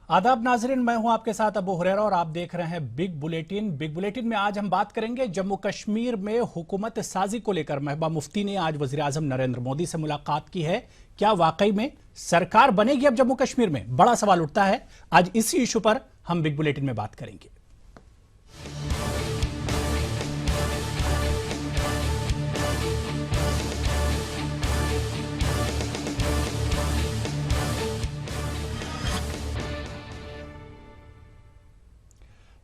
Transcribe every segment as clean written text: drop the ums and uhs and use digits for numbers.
आदाब नाजरीन, मैं हूं आपके साथ अबू हुरैरा और आप देख रहे हैं बिग बुलेटिन। बिग बुलेटिन में आज हम बात करेंगे जम्मू कश्मीर में हुकूमत साजी को लेकर। महबूबा मुफ्ती ने आज वजीर आजम नरेंद्र मोदी से मुलाकात की है। क्या वाकई में सरकार बनेगी अब जम्मू कश्मीर में? बड़ा सवाल उठता है। आज इसी इशू पर हम बिग बुलेटिन में बात करेंगे।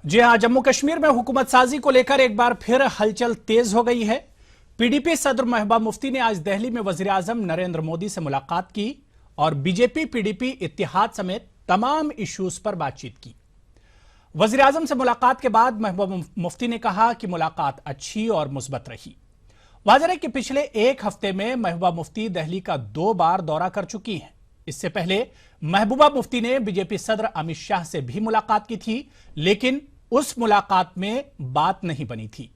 जी हां, जम्मू कश्मीर में हुकूमत साजी को लेकर एक बार फिर हलचल तेज हो गई है। पीडीपी सदर महबूबा मुफ्ती ने आज दिल्ली में वजीर आजम नरेंद्र मोदी से मुलाकात की और बीजेपी पीडीपी इत्तिहाद समेत तमाम इश्यूज पर बातचीत की। वजीर आजम से मुलाकात के बाद महबूबा मुफ्ती ने कहा कि मुलाकात अच्छी और मुस्बत रही। वाज़ेह है कि पिछले एक हफ्ते में महबूबा मुफ्ती दिल्ली का 2 बार दौरा कर चुकी हैं। इससे पहले महबूबा मुफ्ती ने बीजेपी सदर अमित शाह से भी मुलाकात की थी, लेकिन उस मुलाकात में बात नहीं बनी थी।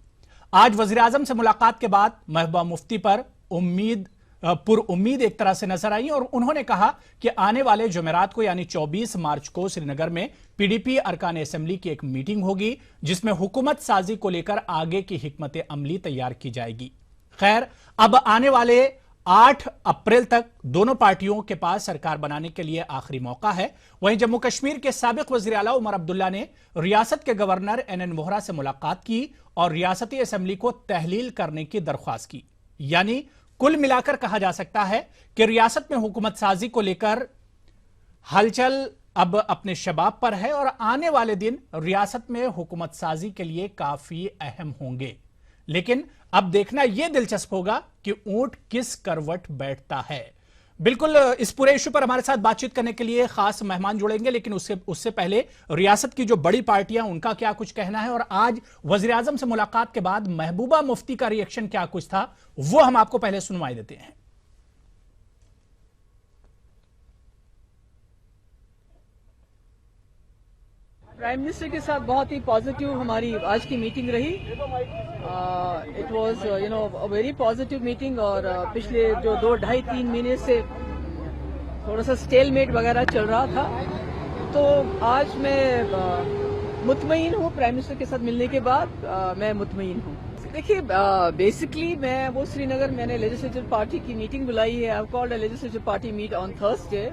आज वजीर आजम से मुलाकात के बाद महबूबा मुफ्ती पर उम्मीद एक तरह से नजर आई और उन्होंने कहा कि आने वाले जुमेरात को यानी 24 मार्च को श्रीनगर में पीडीपी अरकान असेंबली की एक मीटिंग होगी, जिसमें हुकूमत साजी को लेकर आगे की हिकमत अमली तैयार की जाएगी। खैर, अब आने वाले 8 अप्रैल तक दोनों पार्टियों के पास सरकार बनाने के लिए आखिरी मौका है। वहीं जम्मू कश्मीर के साबिक वजीर आला उमर अब्दुल्ला ने रियासत के गवर्नर एनएन वोहरा से मुलाकात की और रियासती असेंबली को तहलील करने की दरख्वास्त की। यानी कुल मिलाकर कहा जा सकता है कि रियासत में हुकूमत साजी को लेकर हलचल अब अपने शबाब पर है और आने वाले दिन रियासत में हुकूमत साजी के लिए काफी अहम होंगे। लेकिन अब देखना यह दिलचस्प होगा कि ऊंट किस करवट बैठता है। बिल्कुल, इस पूरे इशू पर हमारे साथ बातचीत करने के लिए खास मेहमान जुड़ेंगे, लेकिन उससे पहले रियासत की जो बड़ी पार्टियां उनका क्या कुछ कहना है और आज वजीर आजम से मुलाकात के बाद महबूबा मुफ्ती का रिएक्शन क्या कुछ था, वो हम आपको पहले सुनवाई देते हैं। प्राइम मिनिस्टर के साथ बहुत ही पॉजिटिव हमारी आज की मीटिंग रही। It was a very positive meeting और पिछले जो 2-2.5-3 महीने से थोड़ा सा स्टेलमेट वगैरह चल रहा था, तो आज मैं मुतमईन हूँ। प्राइम मिनिस्टर के साथ मिलने के बाद मैं मुतमईन हूँ। देखिए, बेसिकली मैंने लेजिस्लेटिव पार्टी की मीटिंग बुलाई है। I have called a legislative party meet on Thursday.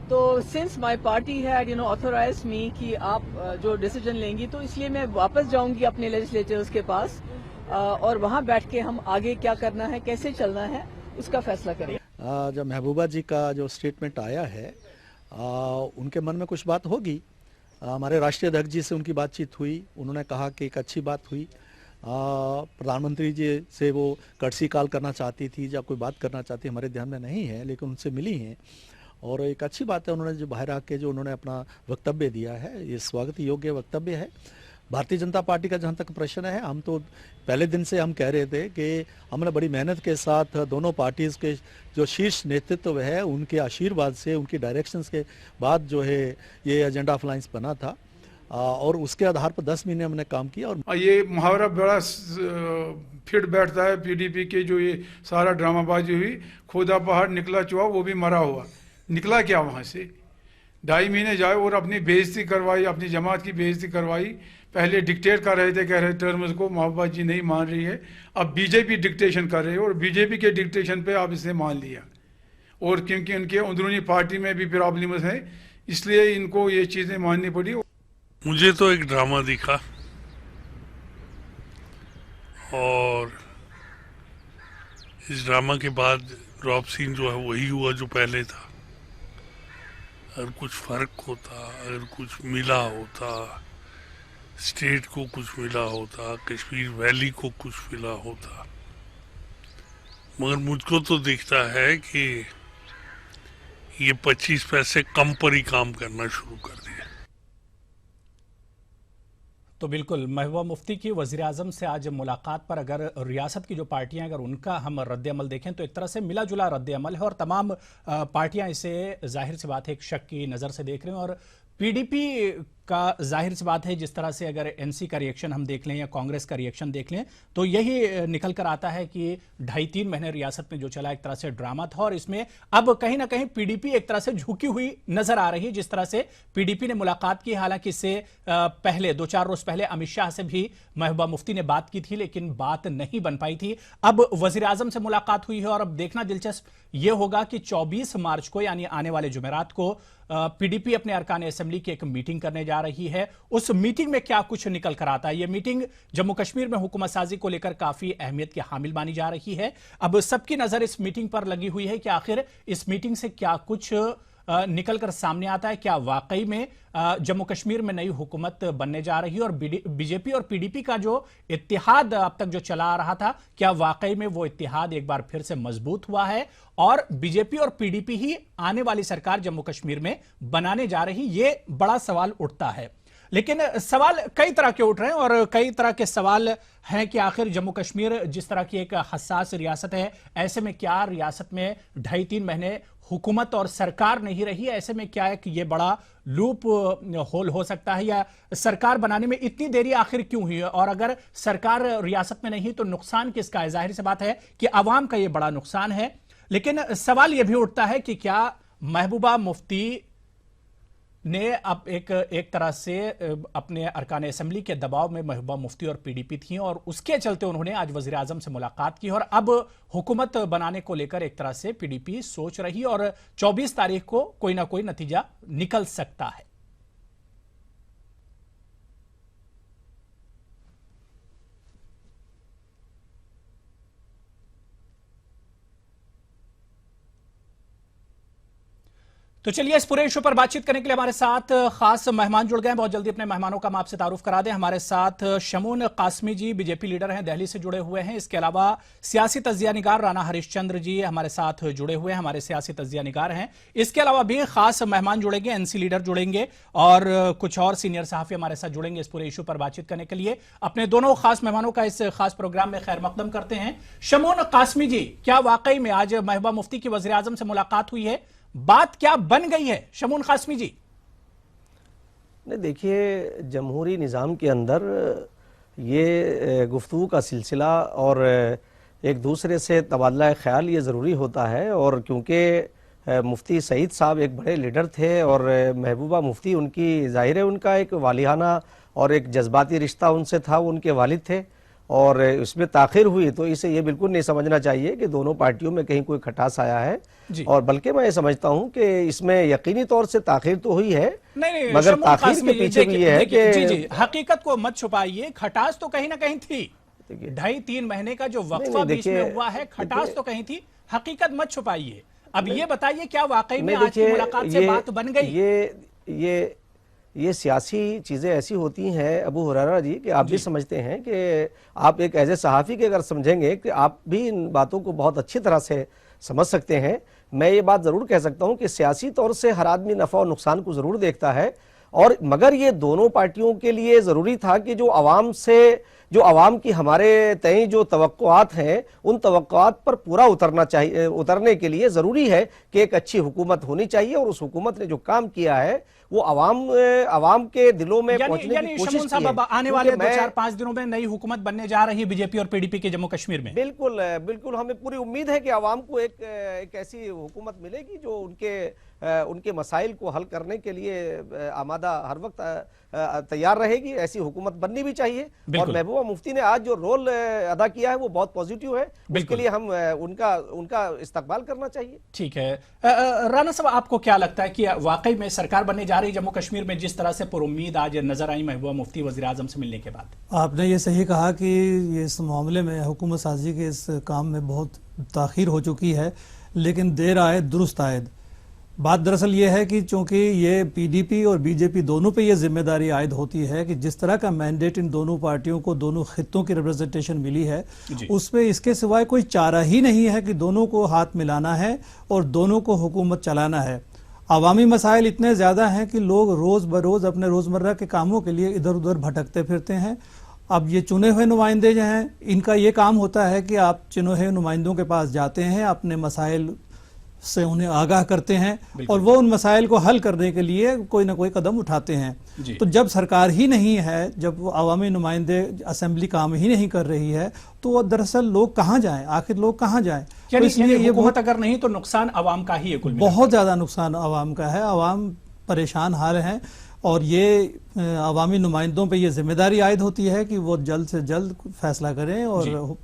तो since my party had authorise me कि आप जो डिसीजन लेंगी, तो इसलिए मैं वापस जाऊंगी अपने लेजिस्लेटर्स के पास और वहां बैठ के हम आगे क्या करना है, कैसे चलना है, उसका फैसला करेंगे। जब महबूबा जी का जो स्टेटमेंट आया है, उनके मन में कुछ बात होगी। हमारे राष्ट्रीय अध्यक्ष जी से उनकी बातचीत हुई, उन्होंने कहा कि एक अच्छी बात हुई। प्रधानमंत्री जी से वो कर्टसी कॉल करना चाहती थी या कोई बात करना चाहती, हमारे ध्यान में नहीं है, लेकिन उनसे मिली हैं और एक अच्छी बात है। उन्होंने जो बाहर आके जो उन्होंने अपना वक्तव्य दिया है, ये स्वागत योग्य वक्तव्य है। भारतीय जनता पार्टी का जहाँ तक प्रश्न है, हम तो पहले दिन से हम कह रहे थे कि हमने बड़ी मेहनत के साथ दोनों पार्टीज़ के जो शीर्ष नेतृत्व है, उनके आशीर्वाद से, उनकी डायरेक्शंस के बाद जो है ये एजेंडा ऑफ अलायंस बना था और उसके आधार पर 10 महीने हमने काम किया। और ये मुहावरा बड़ा फिट बैठता है पीडीपी के, जो ये सारा ड्रामाबाजी हुई, खोदा पहाड़ निकला चूहा वो भी मरा हुआ। निकला क्या वहाँ से? 2.5 महीने जाए और अपनी बेइज्जती करवाई, अपनी जमात की बेइज्जती करवाई। पहले डिक्टेट कर रहे थे, कह रहे टर्म्स को महबूबा जी नहीं मान रही है, अब बीजेपी डिक्टेशन कर रही है और बीजेपी के डिक्टेशन पे आप इसे मान लिया। और क्योंकि उनके अंदरूनी पार्टी में भी प्रॉब्लम्स हैं, इसलिए इनको ये चीज़ें माननी पड़ी। मुझे तो एक ड्रामा दिखा और इस ड्रामा के बाद ड्रॉप सीन जो है वही हुआ जो पहले था। अगर कुछ फर्क होता, अगर कुछ मिला होता, स्टेट को कुछ मिला होता, कश्मीर वैली को कुछ मिला होता, मगर मुझको तो दिखता है कि ये 25 पैसे कम पर ही काम करना शुरू कर दिया। तो बिल्कुल, महबूबा मुफ्ती की वजीर आजम से आज मुलाकात पर अगर रियासत की जो पार्टियां, अगर उनका हम रद्द अमल देखें तो एक तरह से मिला जुला रद्द अमल है और तमाम पार्टियां इसे जाहिर सी बात है एक शक की नज़र से देख रहे हैं। और पीडीपी का जाहिर सी बात है, जिस तरह से अगर एनसी का रिएक्शन हम देख लें या कांग्रेस का रिएक्शन देख लें तो यही निकल कर आता है कि 2.5-3 महीने रियासत में जो चला एक तरह से ड्रामा था और इसमें अब कहीं ना कहीं पीडीपी एक तरह से झुकी हुई नजर आ रही है। जिस तरह से पीडीपी ने मुलाकात की, हालांकि इससे पहले 2-4 रोज पहले अमित शाह से भी महबूबा मुफ्ती ने बात की थी, लेकिन बात नहीं बन पाई थी। अब वजीर आजम से मुलाकात हुई है और अब देखना दिलचस्प यह होगा कि 24 मार्च को यानी आने वाले जुमेरात को पीडीपी अपने अरकान असेंबली की एक मीटिंग करने जा रही है। उस मीटिंग में क्या कुछ निकल कर आता है, यह मीटिंग जम्मू कश्मीर में हुकूमत साजी को लेकर काफी अहमियत की हामिल मानी जा रही है। अब सबकी नजर इस मीटिंग पर लगी हुई है कि आखिर इस मीटिंग से क्या कुछ निकलकर सामने आता है। क्या वाकई में जम्मू कश्मीर में नई हुकूमत बनने जा रही है और बीजेपी और पीडीपी का जो इत्तेहाद अब तक जो चला आ रहा था, क्या वाकई में वो इत्तेहाद एक बार फिर से मजबूत हुआ है और बीजेपी और पीडीपी ही आने वाली सरकार जम्मू कश्मीर में बनाने जा रही, ये बड़ा सवाल उठता है। लेकिन सवाल कई तरह के उठ रहे हैं और कई तरह के सवाल हैं कि आखिर जम्मू कश्मीर जिस तरह की एक हसास रियासत है, ऐसे में क्या रियासत में 2.5-3 महीने हुकूमत और सरकार नहीं रही, ऐसे में क्या है कि ये बड़ा लूप होल हो सकता है या सरकार बनाने में इतनी देरी आखिर क्यों हुई है, और अगर सरकार रियासत में नहीं तो नुकसान किसका है। जाहिर सी बात है कि अवाम का ये बड़ा नुकसान है। लेकिन सवाल यह भी उठता है कि क्या महबूबा मुफ्ती ने अब एक तरह से अपने अरकान असेंबली के दबाव में महबूबा मुफ्ती और पीडीपी थी और उसके चलते उन्होंने आज वजीर आजम से मुलाकात की और अब हुकूमत बनाने को लेकर एक तरह से पीडीपी सोच रही और 24 तारीख को कोई ना कोई नतीजा निकल सकता है। तो चलिए इस पूरे इशू पर बातचीत करने के लिए हमारे साथ खास मेहमान जुड़ गए हैं। बहुत जल्दी अपने मेहमानों का हम आपसे तारुफ करा दें। हमारे साथ शमून कासमी जी बीजेपी लीडर हैं, दिल्ली से जुड़े हुए हैं। इसके अलावा सियासी तज्जिया निगार राना हरिश्चंद्र जी हमारे साथ जुड़े हुए हैं, हमारे सियासी तज्जिया निगार हैं। इसके अलावा भी खास मेहमान जुड़ेंगे, एनसी लीडर जुड़ेंगे और कुछ और सीनियर सहाफी हमारे साथ जुड़ेंगे इस पूरे इशू पर बातचीत करने के लिए। अपने दोनों खास मेहमानों का इस खास प्रोग्राम में खैर मकदम करते हैं। शमून कासमी जी, क्या वाकई में आज महबूबा मुफ्ती की वजीर आजम से मुलाकात हुई है, बात क्या बन गई है? शमून कासमी जी। नहीं, देखिए, जमहूरी निज़ाम के अंदर ये गुफ्तगू का सिलसिला और एक दूसरे से तबादला ख्याल ये ज़रूरी होता है। और क्योंकि मुफ्ती सईद साहब एक बड़े लीडर थे और महबूबा मुफ्ती उनकी ज़ाहिर है उनका एक वालिहाना और एक जज्बाती रिश्ता उनसे था, वो उनके वालिद थे और इसमें ताख़िर हुई तो इसे ये बिल्कुल नहीं समझना चाहिए कि दोनों पार्टियों में कहीं कोई खटास आया है। और बल्कि मैं ये समझता हूं कि इसमें यकीनी तौर से ताख़िर तो हुई है, नहीं, मगर ताख़िर के पीछे भी ये है कि जी, हकीकत को मत छुपाइए, खटास तो कहीं ना कहीं थी। 2.5-3 महीने का जो वक्फा बीच में हुआ है, खटास तो कहीं थी, हकीकत मत छुपाइए। अब ये बताइए क्या वाकई में आज की मुलाकात से बात बन गई? ये सियासी चीज़ें ऐसी होती हैं अबू हुरैरा जी कि आप भी समझते हैं कि आप एक एज ए सहाफ़ी के अगर समझेंगे कि आप भी इन बातों को बहुत अच्छी तरह से समझ सकते हैं। मैं ये बात ज़रूर कह सकता हूँ कि सियासी तौर से हर आदमी नफ़ा और नुकसान को ज़रूर देखता है और मगर ये दोनों पार्टियों के लिए ज़रूरी था कि जो आवाम की हमारे तय जो तवक्कुआत हैं उन तवक्कुआत पर पूरा उतरना चाहिए। उतरने के लिए ज़रूरी है कि एक अच्छी हुकूमत होनी चाहिए और उस हुकूमत ने जो काम किया है वो अवाम के दिलों में पहुंचने की कोशिश की है। आने वाले 2-4-5 दिनों में नई हुकूमत बनने जा रही है बीजेपी और पीडीपी के जम्मू कश्मीर में। बिल्कुल हमें पूरी उम्मीद है कि अवाम को एक ऐसी हुकूमत मिलेगी जो उनके मसाइल को हल करने के लिए आमादा हर वक्त तैयार रहेगी। ऐसी हुकूमत बननी भी चाहिए और महबूबा मुफ्ती ने आज जो रोल अदा किया है वो बहुत पॉजिटिव है, इसके लिए हम उनका इस्तकबाल करना चाहिए। ठीक है, राना साहब, आपको क्या लगता है कि वाकई में सरकार बनने जा रही जम्मू कश्मीर में जिस तरह से पुरुम्मीद आज नजर आई महबूबा मुफ्ती वज़ीर आज़म से मिलने के बाद? आपने ये सही कहा कि इस मामले में हुकूमत साजी के इस काम में बहुत ताख़ीर हो चुकी है, लेकिन देर आए दुरुस्त आयद। बात दरअसल ये है कि चूंकि ये पीडीपी और बीजेपी दोनों पे ये जिम्मेदारी आयद होती है कि जिस तरह का मैंडेट इन दोनों पार्टियों को दोनों खित्तों की रिप्रेजेंटेशन मिली है उसमें इसके सिवाय कोई चारा ही नहीं है कि दोनों को हाथ मिलाना है और दोनों को हुकूमत चलाना है। अवामी मसाइल इतने ज़्यादा हैं कि लोग रोज़ बरोज़ अपने रोज़मर्रा के कामों के लिए इधर उधर भटकते फिरते हैं। अब ये चुने हुए नुमाइंदे जो हैं इनका ये काम होता है कि आप चुने हुए नुमाइंदों के पास जाते हैं, अपने मसाइल से उन्हें आगाह करते हैं और वो उन मसाइल को हल करने के लिए कोई ना कोई कदम उठाते हैं। तो जब सरकार ही नहीं है, जब वो अवामी नुमाइंदे असेंबली काम ही नहीं कर रही है, तो वो दरअसल लोग कहाँ जाएं, आखिर लोग कहाँ जाएं? तो इसलिए ये हुकूमत अगर नहीं तो नुकसान अवाम का ही है, कुल मिलाकर। बहुत ज्यादा नुकसान अवाम का है, अवाम परेशान हाल हैं और ये अवामी नुमाइंदों पे ये जिम्मेदारी आयद होती है कि वो जल्द से जल्द फैसला करें और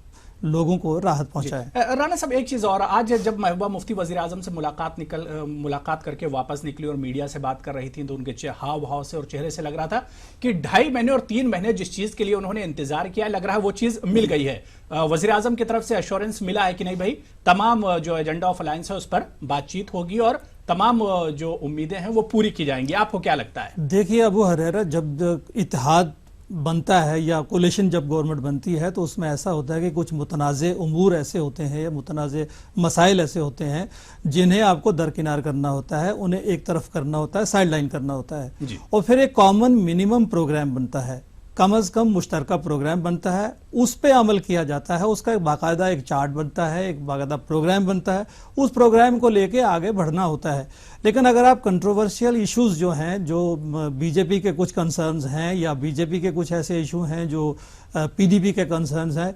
लोगों को राहत पहुंचाए। राणा साहब, एक चीज और, आज जब महबूबा मुफ्ती वजीर आजम से मुलाकात करके वापस निकली और मीडिया से बात कर रही थी, तो उनके हाव भाव से और चेहरे से लग रहा था कि 2.5 महीने और 3 महीने जिस चीज के लिए उन्होंने इंतजार किया, लग रहा है वो चीज मिल गई है। वजीर आजम की तरफ से एश्योरेंस मिला है कि नहीं भाई, तमाम जो एजेंडा ऑफ अलायंस है उस पर बातचीत होगी और तमाम जो उम्मीदें हैं वो पूरी की जाएंगी। आपको क्या लगता है? देखिए अबू हुरैरा, जब इत्तेहाद बनता है या कोलिशन जब गवर्नमेंट बनती है तो उसमें ऐसा होता है कि कुछ मुतनाज़े उमूर ऐसे होते हैं या मुतनाज़े मसाइल ऐसे होते हैं जिन्हें आपको दरकिनार करना होता है, उन्हें एक तरफ करना होता है, साइड लाइन करना होता है और फिर एक कॉमन मिनिमम प्रोग्राम बनता है, कम अज़ कम मुश्तरका प्रोग्राम बनता है, उस पर अमल किया जाता है, उसका एक बाकायदा एक चार्ट बनता है, एक बाकायदा प्रोग्राम बनता है, उस प्रोग्राम को लेके आगे बढ़ना होता है। लेकिन अगर आप कंट्रोवर्शियल इश्यूज जो हैं, जो बीजेपी के कुछ कंसर्न्स हैं या बीजेपी के कुछ ऐसे इशू हैं जो पीडीपी के कंसर्न्स हैं,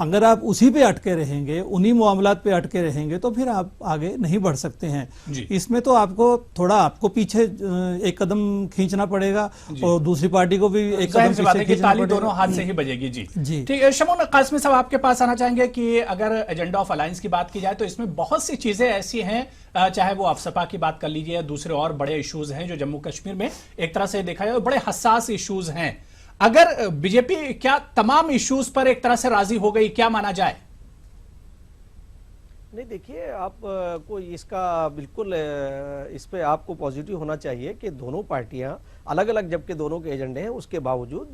अगर आप उसी पे अटके रहेंगे, उन्हीं मामलात पे अटके रहेंगे तो फिर आप आगे नहीं बढ़ सकते हैं। इसमें तो आपको पीछे एक कदम खींचना पड़ेगा और दूसरी पार्टी को भी एक कदम पीछे खींचना पड़ेगा। दोनों हाथ से ही बजेगी। जी ठीक है। शमून कासमी साहब, आपके पास आना चाहेंगे कि अगर एजेंडा ऑफ अलायंस की बात की जाए तो इसमें बहुत सी चीजें ऐसी हैं, चाहे वो अफसपा की बात कर लीजिए, दूसरे और बड़े इश्यूज हैं जो जम्मू कश्मीर में एक तरह से देखा जाए बड़े हसास इश्यूज हैं। अगर बीजेपी क्या तमाम इश्यूज पर एक तरह से राजी हो गई, क्या माना जाए? नहीं, देखिए आप को इसका बिल्कुल इस पे आपको पॉजिटिव होना चाहिए कि दोनों पार्टियां अलग अलग जबकि दोनों के एजेंडे हैं, उसके बावजूद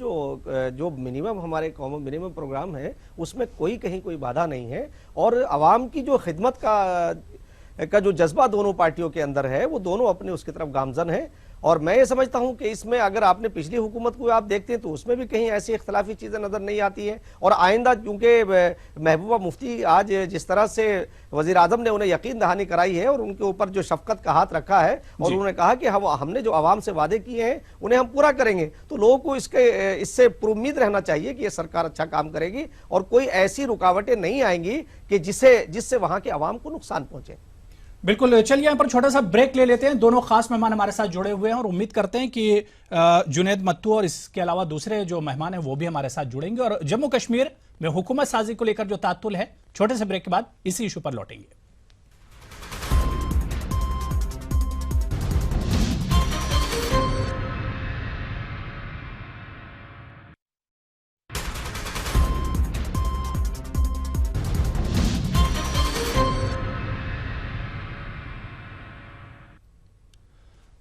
जो मिनिमम हमारे कॉमन मिनिमम प्रोग्राम है उसमें कहीं कोई बाधा नहीं है और आवाम की जो खिदमत का जो जज्बा दोनों पार्टियों के अंदर है वो दोनों अपने उसकी तरफ गामजन है। और मैं ये समझता हूं कि इसमें अगर आपने पिछली हुकूमत को आप देखते हैं तो उसमें भी कहीं ऐसी इख्तलाफी चीज़ें नज़र नहीं आती हैं और आइंदा क्योंकि महबूबा मुफ्ती आज जिस तरह से वज़ीर आज़म ने उन्हें यकीन दहानी कराई है और उनके ऊपर जो शफकत का हाथ रखा है और उन्होंने कहा कि हमने जो आवाम से वादे किए हैं उन्हें हम पूरा करेंगे, तो लोगों को इससे उम्मीद रहना चाहिए कि ये सरकार अच्छा काम करेगी और कोई ऐसी रुकावटें नहीं आएंगी कि जिससे वहाँ के आवाम को नुकसान पहुँचे। बिल्कुल। चलिए यहाँ पर छोटा सा ब्रेक ले लेते हैं। दोनों खास मेहमान हमारे साथ जुड़े हुए हैं और उम्मीद करते हैं कि जुनैद मत्तू और इसके अलावा दूसरे जो मेहमान हैं वो भी हमारे साथ जुड़ेंगे और जम्मू कश्मीर में हुकूमत साजी को लेकर जो तात्तुल है, छोटे से ब्रेक के बाद इसी इशू पर लौटेंगे।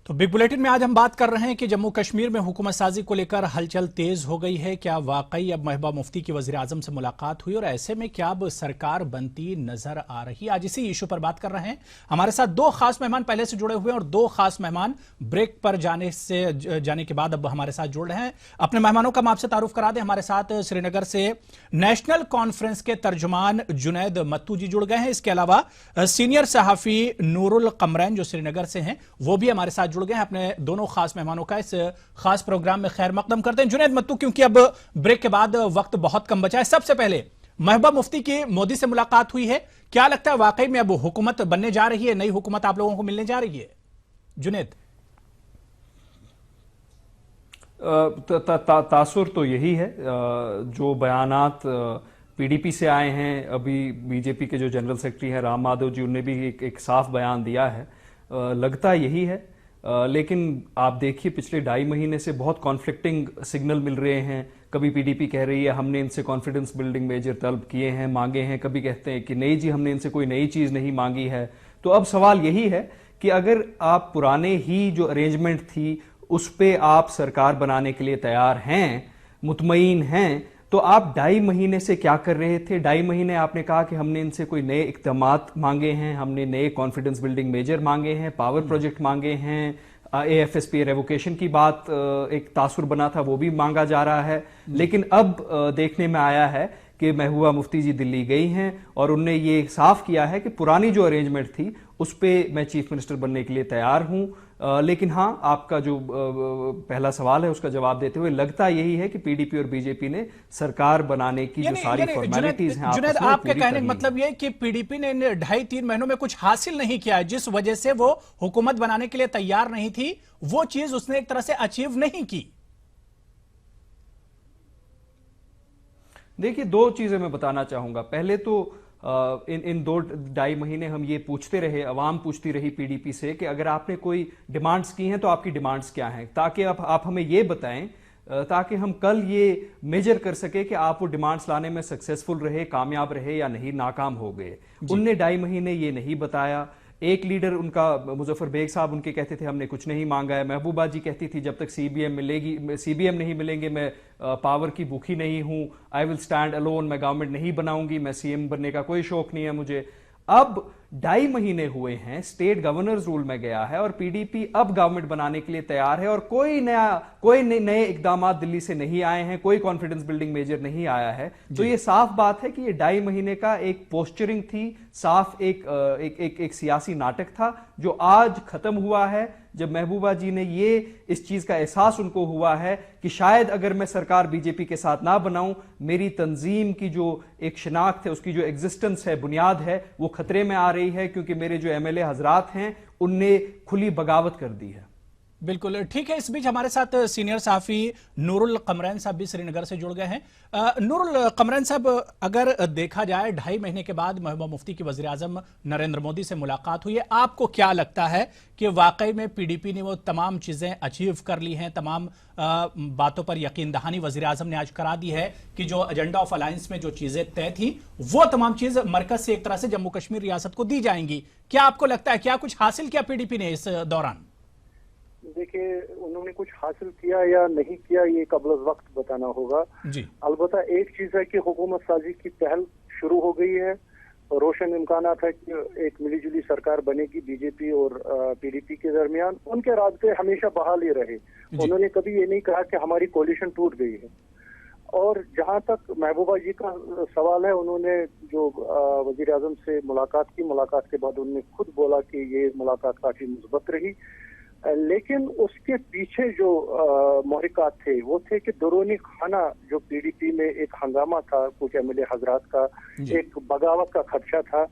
तो बिग बुलेटिन में आज हम बात कर रहे हैं कि जम्मू कश्मीर में हुकूमत साजी को लेकर हलचल तेज हो गई है। क्या वाकई अब महबूबा मुफ्ती की वजीर आजम से मुलाकात हुई और ऐसे में क्या अब सरकार बनती नजर आ रही है? आज इसी इशू पर बात कर रहे हैं। हमारे साथ दो खास मेहमान पहले से जुड़े हुए हैं और दो खास मेहमान ब्रेक पर जाने के बाद अब हमारे साथ जुड़ रहे हैं। अपने मेहमानों का हम आपसे तारुफ करा दें। हमारे साथ श्रीनगर से नेशनल कॉन्फ्रेंस के तर्जुमान जुनैद मत्तू जी जुड़ गए हैं। इसके अलावा सीनियर सहाफी नूरुल कमरैन जो श्रीनगर से हैं वो भी हमारे साथ जुड़ गए हैं। अपने दोनों खास मेहमानों का इस खास प्रोग्राम में खैर मकदम करते हैं। जुनैद मत्तू, क्योंकि अब ब्रेक के बाद वक्त बहुत कम बचा है, सबसे पहले महबूबा मुफ्ती की मोदी से मुलाकात हुई है, क्या लगता है वाकई में अब हुकूमत बनने जा रही है, नई हुकूमत आप लोगों को मिलने जा रही है? जुनैद। तासुर तो यही है, जो बयानात पीडीपी से आए हैं, अभी बीजेपी के जो जनरल सेक्रेटरी हैं राम माधव जी, उन्होंने भी एक साफ बयान दिया है, लगता यही है। लेकिन आप देखिए पिछले 2.5 महीने से बहुत कॉन्फ्लिक्टिंग सिग्नल मिल रहे हैं। कभी पीडीपी कह रही है हमने इनसे कॉन्फिडेंस बिल्डिंग मेजर तलब किए हैं, मांगे हैं, कभी कहते हैं कि नहीं जी हमने इनसे कोई नई चीज़ नहीं मांगी है। तो अब सवाल यही है कि अगर आप पुराने ही जो अरेंजमेंट थी उस पर आप सरकार बनाने के लिए तैयार हैं, मुतमईन हैं, तो आप 2.5 महीने से क्या कर रहे थे? 2.5 महीने आपने कहा कि हमने इनसे कोई नए इक़दामात मांगे हैं, हमने नए कॉन्फिडेंस बिल्डिंग मेजर मांगे हैं, पावर प्रोजेक्ट मांगे हैं, AFSP रेवोकेशन की बात एक तासुर बना था वो भी मांगा जा रहा है। लेकिन अब देखने में आया है कि महबूबा मुफ्ती जी दिल्ली गई हैं और उनने ये साफ किया है कि पुरानी जो अरेंजमेंट थी उस पर मैं चीफ मिनिस्टर बनने के लिए तैयार हूं। लेकिन हाँ, आपका जो पहला सवाल है उसका जवाब देते हुए लगता यही है कि पीडीपी और बीजेपी ने सरकार बनाने की जो सारी फॉर्मेलिटीज हैं जुनैद, आपके कहने का मतलब यह है कि पीडीपी ने इन 2.5-3 महीनों में कुछ हासिल नहीं किया है, जिस वजह से वो हुकूमत बनाने के लिए तैयार नहीं थी, वो चीज उसने एक तरह से अचीव नहीं की। देखिए, दो चीजें मैं बताना चाहूंगा। पहले तो इन 2-2.5 महीने हम ये पूछते रहे, अवाम पूछती रही पीडीपी से कि अगर आपने कोई डिमांड्स की हैं तो आपकी डिमांड्स क्या हैं, ताकि आप हमें ये बताएं, ताकि हम कल ये मेजर कर सके कि आप वो डिमांड्स लाने में सक्सेसफुल रहे, कामयाब रहे या नहीं, नाकाम हो गए। उनने 2.5 महीने ये नहीं बताया। एक लीडर उनका मुजफ्फर बेग साहब उनके कहते थे हमने कुछ नहीं मांगा है। महबूबा जी कहती थी जब तक सीबीएम नहीं मिलेंगे मैं पावर की भूखी नहीं हूं, आई विल स्टैंड अलोन, मैं गवर्नमेंट नहीं बनाऊंगी, मैं सीएम बनने का कोई शौक नहीं है मुझे। अब 2.5 महीने हुए हैं, स्टेट गवर्नर्स रूल में गया है और पीडीपी अब गवर्नमेंट बनाने के लिए तैयार है और कोई नए इकदाम दिल्ली से नहीं आए हैं, कोई कॉन्फिडेंस बिल्डिंग मेजर नहीं आया है। तो ये साफ बात है कि ये 2.5 महीने का एक पोस्चरिंग थी, साफ एक सियासी नाटक था जो आज खत्म हुआ है, जब महबूबा जी ने ये इस चीज का एहसास उनको हुआ है कि शायद अगर मैं सरकार बीजेपी के साथ ना बनाऊं, मेरी तंजीम की जो एक शिनाख्त है, उसकी जो एग्जिस्टेंस है, बुनियाद है, वो खतरे में आ रही है, क्योंकि मेरे जो एमएलए हजरात हैं उनने खुली बगावत कर दी है। बिल्कुल ठीक है। इस बीच हमारे साथ सीनियर साफी नूरुल कमरैन साहब भी श्रीनगर से जुड़ गए हैं। नूरुल कमरैन साहब, अगर देखा जाए 2.5 महीने के बाद महबूबा मुफ्ती की वजीर आजम नरेंद्र मोदी से मुलाकात हुई है, आपको क्या लगता है कि वाकई में पीडीपी ने वो तमाम चीजें अचीव कर ली हैं, तमाम बातों पर यकीन दहानी वजीर आजम ने आज करा दी है कि जो एजेंडा ऑफ अलायंस में जो चीजें तय थी वो तमाम चीज मरकज से एक तरह से जम्मू कश्मीर रियासत को दी जाएंगी? क्या आपको लगता है क्या कुछ हासिल किया पीडीपी ने इस दौरान? देखिए, उन्होंने कुछ हासिल किया या नहीं किया ये कबल वक्त बताना होगा जी। अलबत्ता एक चीज है कि हुकूमत साजी की पहल शुरू हो गई है, रोशन इम्कान है कि एक मिलीजुली सरकार बनेगी बीजेपी और पीडीपी के दरमियान। उनके रास्ते हमेशा बहाल ही रहे, उन्होंने कभी ये नहीं कहा कि हमारी कोलिशन टूट गई है। और जहां तक महबूबा जी का सवाल है, उन्होंने जो वजीर आजम से मुलाकात की, मुलाकात के बाद उन्होंने खुद बोला कि ये मुलाकात काफी मुस्बत रही, लेकिन उसके पीछे जो महरिकात थे वो थे कि दरूनी खाना जो पीडीपी में एक हंगामा था, कुछ एमएलए हजरात का एक बगावत का खदशा था,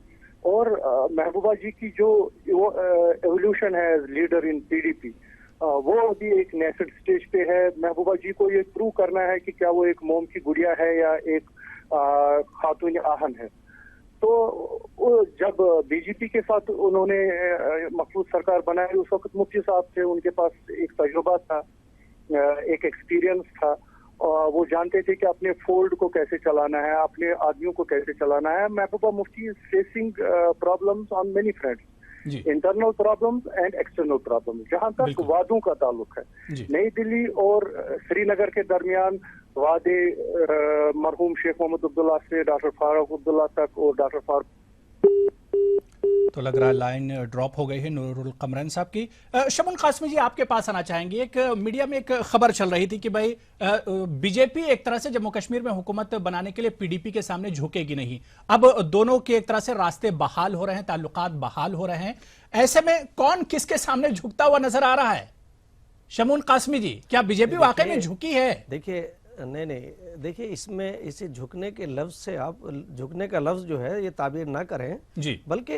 और महबूबा जी की जो एवोल्यूशन है एज लीडर इन पीडीपी, वो अभी एक नेसेंट स्टेज पे है। महबूबा जी को ये प्रूव करना है कि क्या वो एक मोम की गुड़िया है या एक खातून आहन है। तो जब बीजेपी के साथ उन्होंने मखसूस सरकार बनाई, उस वक्त मुफ्ती साहब थे, उनके पास एक तजुर्बा था, एक एक्सपीरियंस था, वो जानते थे कि अपने फोल्ड को कैसे चलाना है, अपने आदमियों को कैसे चलाना है। Mehbooba Mufti is facing problems on many fronts, internal problems and external problems. जहां तक वादों का ताल्लुक है, नई दिल्ली और श्रीनगर के दरमियान वादे मरहूम शेख मोहम्मद अब्दुल्ला से डॉक्टर फारूक अब्दुल्ला तक, और डॉक्टर फारूक, तो लग रहा है लाइन ड्रॉप हो गई है नूरुल कमरैन साहब की। शमून कासमी जी, आपके पास आना चाहेंगे। एक मीडिया में एक खबर चल रही थी कि भाई बीजेपी एक तरह से जम्मू कश्मीर में हुकूमत बनाने के लिए पीडीपी के सामने झुकेगी नहीं। अब दोनों के एक तरह से रास्ते बहाल हो रहे हैं, ताल्लुकात बहाल हो रहे हैं, ऐसे में कौन किसके सामने झुकता हुआ नजर आ रहा है? शमून कासमी जी, क्या बीजेपी वाकई में झुकी है? देखिए, नहीं, देखिए, इसमें इसे झुकने के लफ्ज से आप झुकने का लफ्ज जो है ये ताबीर ना करें जी, बल्कि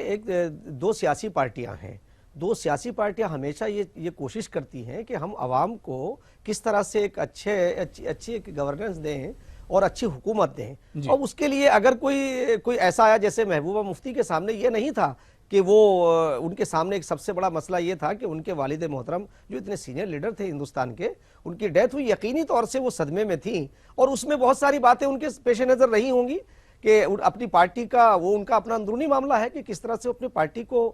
दो सियासी पार्टियां हैं। दो सियासी पार्टियां हमेशा ये कोशिश करती हैं कि हम आवाम को किस तरह से एक अच्छी गवर्नेंस दें और अच्छी हुकूमत दें। और उसके लिए अगर कोई ऐसा आया, जैसे महबूबा मुफ्ती के सामने ये नहीं था कि वो उनके सामने एक सबसे बड़ा मसला ये था कि उनके वालिद मोहतरम जो इतने सीनियर लीडर थे हिंदुस्तान के, उनकी डेथ हुई, यकीनी तौर से वो सदमे में थी, और उसमें बहुत सारी बातें उनके पेश नज़र रही होंगी कि अपनी पार्टी का, वो उनका अपना अंदरूनी मामला है कि किस तरह से अपनी पार्टी को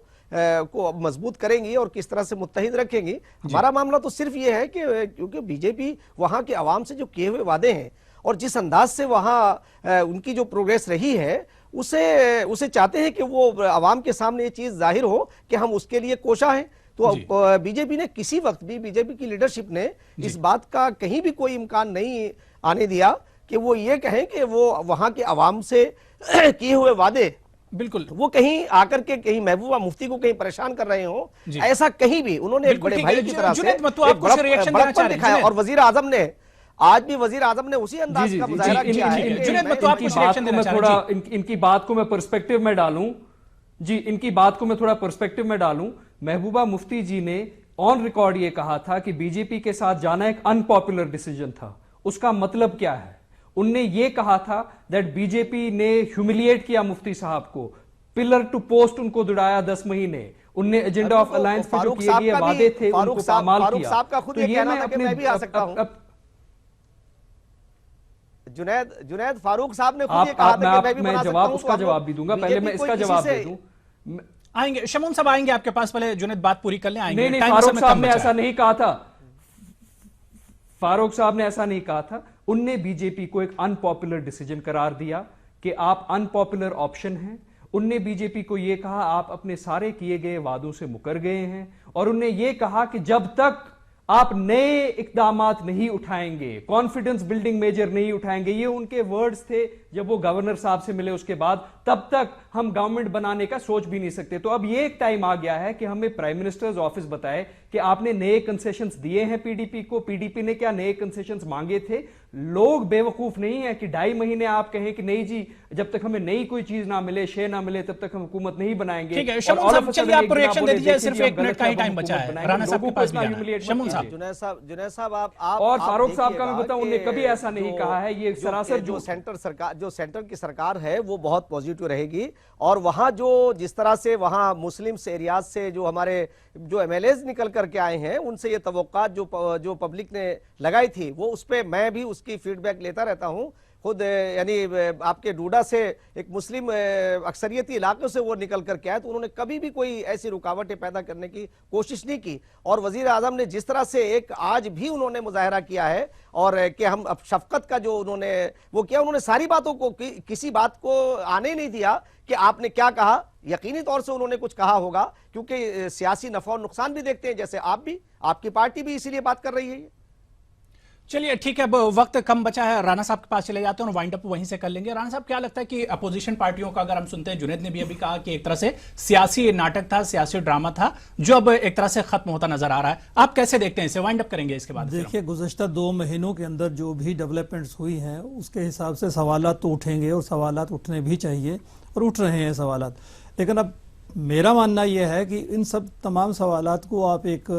मजबूत करेंगी और किस तरह से मुत्तहिद रखेंगी। हमारा मामला तो सिर्फ ये है कि क्योंकि बीजेपी वहाँ के अवाम से जो किए हुए वादे हैं और जिस अंदाज से वहाँ उनकी जो प्रोग्रेस रही है, उसे चाहते हैं कि वो अवाम के सामने ये चीज जाहिर हो कि हम उसके लिए कोशा हैं। तो बीजेपी ने किसी वक्त भी, बीजेपी की लीडरशिप ने इस बात का कहीं भी कोई इम्कान नहीं आने दिया कि वो ये कहें कि वो वहां के अवाम से किए हुए वादे बिल्कुल वो कहीं आकर के कहीं महबूबा मुफ्ती को कहीं परेशान कर रहे हो, ऐसा कहीं भी उन्होंने एक बड़े भाई की तरह से बड़प्पन दिखाया। और वजीर आजम ने आज भी वजीर आजम ने उसी अंदाज का मुजाहरा किया है। इनकी बात को मैं पर्सपेक्टिव में डालूं जी, इनकी बात को मैं थोड़ा पर्सपेक्टिव में डालूं। महबूबा मुफ्ती जी ने ऑन रिकॉर्ड ये कहा था कि बीजेपी के साथ जाना एक अनपॉपुलर डिसीजन था। उसका मतलब क्या है? उनने ये कहा था दैट बीजेपी ने ह्यूमिलिएट किया मुफ्ती साहब को, पिलर टू पोस्ट उनको दुड़ाया 10 महीने, उनने एजेंडा ऑफ अलायंस पे जो किए गए वादे थे उनको पामाल किया। तो ये मैं भी आ सकता हूं। जुनैद फारूक साहब ने खुद ये कहा था कि मैं भी उसका जवाब भी दूंगा, पहले मैं इसका जवाब दे दूं। आएंगे शमून साहब, आएंगे आपके पास, पहले जुनैद बात पूरी कर लें। आएंगे। नहीं, फारूक साहब ने ऐसा नहीं कहा था, फारूक साहब ने ऐसा नहीं कहा था। उनने बीजेपी को एक अनपॉपुलर डिसीजन करार दिया कि आप अनपॉपुलर ऑप्शन हैं। उनने बीजेपी को यह कहा आप अपने सारे किए गए वादों से मुकर गए हैं, और उनने यह कहा कि जब तक आप नए इकदामात नहीं उठाएंगे, कॉन्फिडेंस बिल्डिंग मेजर नहीं उठाएंगे, ये उनके वर्ड्स थे जब वो गवर्नर साहब से मिले उसके बाद, तब तक हम गवर्नमेंट बनाने का सोच भी नहीं सकते। तो अब ये एक टाइम आ गया है कि हमें प्राइम मिनिस्टर्स ऑफिस बताए कि आपने नए कंसेशंस दिए हैं पीडीपी को, पीडीपी ने क्या नए कंसेशंस मांगे थे। लोग बेवकूफ नहीं है कि 2.5 महीने आप कहें कि नहीं जी, जब तक हमें नई कोई चीज ना मिले, शे ना मिले, तब तक हम हुकूमत नहीं बनाएंगे। ठीक है शमून साहब, चलिए आप रिएक्शन दे दीजिए, सिर्फ 1 मिनट का ही टाइम बचा है। राणा साहब के पास भी आना है। शमून साहब, जुनैद साहब आप और फारूक साहब का मैं बताऊं, उन्होंने कभी ऐसा नहीं कहा है। ये सरासर जो सेंटर की सरकार है वो बहुत पॉजिटिव रहेगी, और वहां जो जिस तरह से वहां मुस्लिम एरियाज से जो हमारे जो एमएलएज निकल करके आए हैं, उनसे ये तवक्कात जो पब्लिक ने लगाई थी, वो उस पर मैं भी उसकी फीडबैक लेता रहता हूं खुद। यानी आपके डूडा से एक मुस्लिम अक्सरियती इलाके से वो निकल करके आए, तो उन्होंने कभी भी कोई ऐसी रुकावटें पैदा करने की कोशिश नहीं की। और वजीर आजम ने जिस तरह से एक आज भी उन्होंने मुजाहरा किया है, और कि हम अब शफकत का जो उन्होंने वो किया, उन्होंने सारी बातों को किसी बात को आने नहीं दिया कि आपने क्या कहा। यकीनी तौर से उन्होंने कुछ कहा होगा, क्योंकि सियासी नफा और नुकसान भी देखते हैं, जैसे आप भी, आपकी पार्टी भी इसीलिए बात कर रही है। चलिए ठीक है, अब वक्त कम बचा है, राणा साहब के पास चले जाते हैं और वाइंड अप वहीं से कर लेंगे। राणा साहब, क्या लगता है कि अपोजिशन पार्टियों का अगर हम सुनते हैं, जुनैद ने भी अभी कहा कि एक तरह से सियासी नाटक था, सियासी ड्रामा था, जो अब एक तरह से खत्म होता नजर आ रहा है, आप कैसे देखते हैं इसे? वाइंड अप करेंगे इसके बाद। देखिए, गुज़श्ता 2 महीनों के अंदर जो भी डेवलपमेंट्स हुई हैं, उसके हिसाब से सवालात तो उठेंगे, और सवालात उठने भी चाहिए, और उठ रहे हैं सवालात। लेकिन अब मेरा मानना यह है कि इन सब तमाम सवालात को आप एक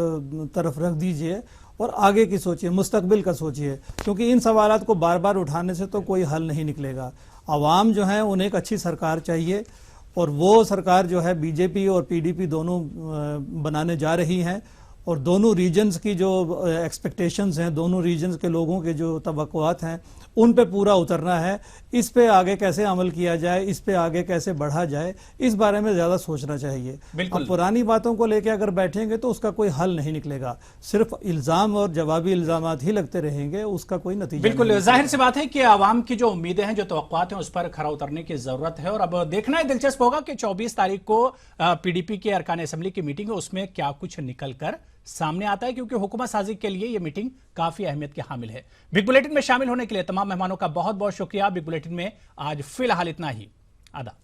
तरफ रख दीजिए और आगे की सोचिए, मुस्तकबिल का सोचिए, क्योंकि इन सवालात को बार बार उठाने से तो कोई हल नहीं निकलेगा। आवाम जो है उन्हें एक अच्छी सरकार चाहिए, और वो सरकार जो है बीजेपी और पीडीपी दोनों बनाने जा रही हैं, और दोनों रीजन्स की जो एक्सपेक्टेशंस हैं, दोनों रीजन्स के लोगों के जो तवक्कुआत हैं, उन पे पूरा उतरना है। इस पे आगे कैसे अमल किया जाए, इस पे आगे कैसे बढ़ा जाए, इस बारे में ज़्यादा सोचना चाहिए। अब पुरानी बातों को लेकर अगर बैठेंगे तो उसका कोई हल नहीं निकलेगा, सिर्फ इल्ज़ाम और जवाबी इल्ज़ामात ही लगते रहेंगे, उसका कोई नतीजा बिल्कुल जाहिर सी बात है कि आवाम की जो उम्मीदें हैं, जो तवक्कुआत हैं, उस पर खरा उतरने की जरूरत है। और अब देखना है, दिलचस्प होगा कि 24 तारीख को पीडीपी के अरकान असेंबली की मीटिंग है, उसमें क्या कुछ निकल कर सामने आता है, क्योंकि हुकूमत साजी के लिए यह मीटिंग काफी अहमियत की हामिल है। बिग बुलेटिन में शामिल होने के लिए तमाम मेहमानों का बहुत बहुत शुक्रिया। बिग बुलेटिन में आज फिलहाल इतना ही। आदाब।